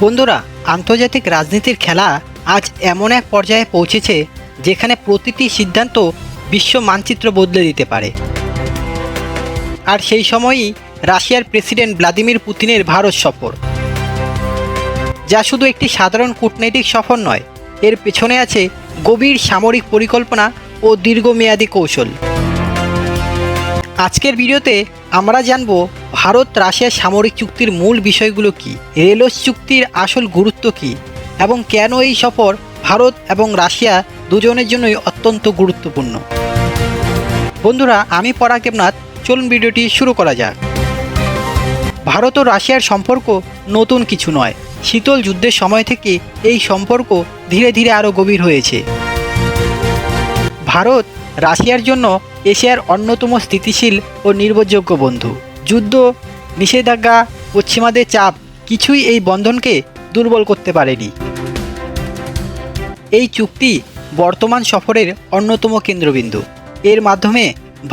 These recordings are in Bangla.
বন্ধুরা, আন্তর্জাতিক রাজনীতির খেলা আজ এমন এক পর্যায়ে পৌঁছেছে যেখানে প্রতিটি সিদ্ধান্ত বিশ্ব মানচিত্র বদলে দিতে পারে। আর সেই সময়ই রাশিয়ার প্রেসিডেন্ট ভ্লাদিমির পুতিনের ভারত সফর, যা শুধু একটি সাধারণ কূটনৈতিক সফর নয়, এর পেছনে আছে গভীর সামরিক পরিকল্পনা ও দীর্ঘমেয়াদী কৌশল। আজকের ভিডিওতে আমরা জানব ভারত রাশিয়া সামরিক চুক্তির মূল বিষয়গুলো কী, রেলস চুক্তির আসল গুরুত্ব কী এবং কেন এই সফর ভারত এবং রাশিয়া দুজনের জন্যই অত্যন্ত গুরুত্বপূর্ণ। বন্ধুরা, আমি পরাগ দেবনাথ, চলুন ভিডিওটি শুরু করা যাক। ভারত ও রাশিয়ার সম্পর্ক নতুন কিছু নয়। শীতল যুদ্ধের সময় থেকে এই সম্পর্ক ধীরে ধীরে আরও গভীর হয়েছে। ভারত রাশিয়ার জন্য এশিয়ার অন্যতম স্থিতিশীল ও নির্ভরযোগ্য বন্ধু। যুদ্ধ, নিষেধাজ্ঞা, পশ্চিমাদের চাপ কিছুই এই বন্ধনকে দুর্বল করতে পারেনি। এই চুক্তি বর্তমান সফরের অন্যতম কেন্দ্রবিন্দু। এর মাধ্যমে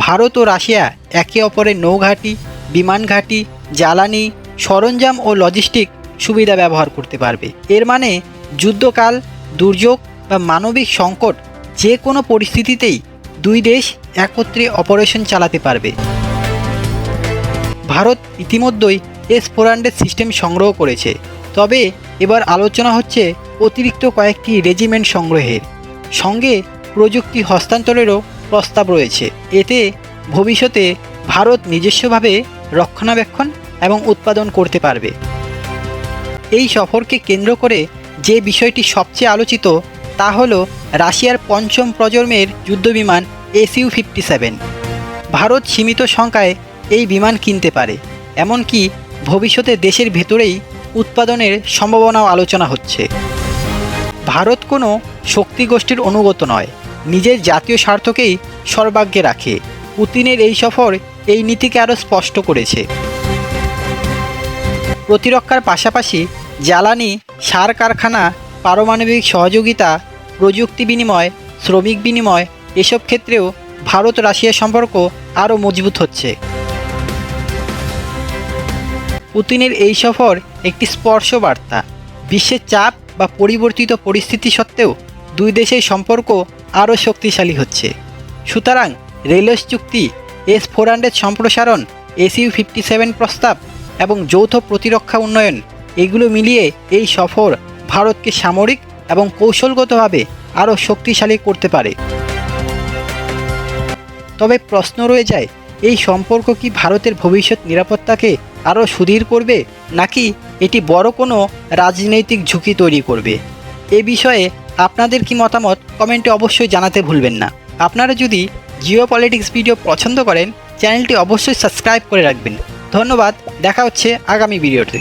ভারত ও রাশিয়া একে অপরের নৌঘাঁটি, বিমান ঘাঁটি, জ্বালানি, সরঞ্জাম ও লজিস্টিক সুবিধা ব্যবহার করতে পারবে। এর মানে যুদ্ধকাল, দুর্যোগ বা মানবিক সংকট যে কোনো পরিস্থিতিতেই দুই দেশ একত্রে অপারেশন চালাতে পারবে। ভারত ইতিমধ্যেই S-400 সিস্টেম সংগ্রহ করেছে, তবে এবার আলোচনা হচ্ছে অতিরিক্ত কয়েকটি রেজিমেন্ট সংগ্রহের সঙ্গে প্রযুক্তি হস্তান্তরেরও প্রস্তাব রয়েছে। এতে ভবিষ্যতে ভারত নিজস্বভাবে রক্ষণাবেক্ষণ এবং উৎপাদন করতে পারবে। এই সফরকে কেন্দ্র করে যে বিষয়টি সবচেয়ে আলোচিত তা হল রাশিয়ার পঞ্চম প্রজন্মের যুদ্ধবিমান Su-57। ভারত সীমিত সংখ্যায় এই বিমান কিনতে পারে, এমনকি ভবিষ্যতে দেশের ভেতরেই উৎপাদনের সম্ভাবনাও আলোচনা হচ্ছে। ভারত কোনো শক্তি গোষ্ঠীর অনুগত নয়, নিজের জাতীয় স্বার্থকেই সর্বাগ্রে রাখে। পুতিনের এই সফর এই নীতিকে আরও স্পষ্ট করেছে। প্রতিরক্ষার পাশাপাশি জ্বালানি, সার কারখানা, পারমাণবিক সহযোগিতা, প্রযুক্তি বিনিময়, শ্রমিক বিনিময়, এসব ক্ষেত্রেও ভারত রাশিয়া সম্পর্ক আরও মজবুত হচ্ছে। পুতিনের এই সফর একটি স্পর্শ বার্তা। বিশ্বের চাপ বা পরিবর্তিত পরিস্থিতি সত্ত্বেও দুই দেশের সম্পর্ক আরও শক্তিশালী হচ্ছে। সুতরাং রেলস চুক্তি, S-400 সম্প্রসারণ, Su-57 প্রস্তাব এবং যৌথ প্রতিরক্ষা উন্নয়ন, এগুলো মিলিয়ে এই সফর ভারতকে সামরিক এবং কৌশলগতভাবে আরও শক্তিশালী করতে পারে। তবে প্রশ্ন রয়ে যায়, এই সম্পর্ক কি ভারতের ভবিষ্যৎ নিরাপত্তাকে আরও সুদৃঢ় করবে, নাকি এটি বড় কোনো রাজনৈতিক ঝুঁকি তৈরি করবে? এ বিষয়ে আপনাদের কি মতামত কমেন্টে অবশ্যই জানাতে ভুলবেন না। আপনারা যদি জিওপলিটিক্স ভিডিও পছন্দ করেন, চ্যানেলটি অবশ্যই সাবস্ক্রাইব করে রাখবেন। ধন্যবাদ, দেখা হচ্ছে আগামী ভিডিওতে।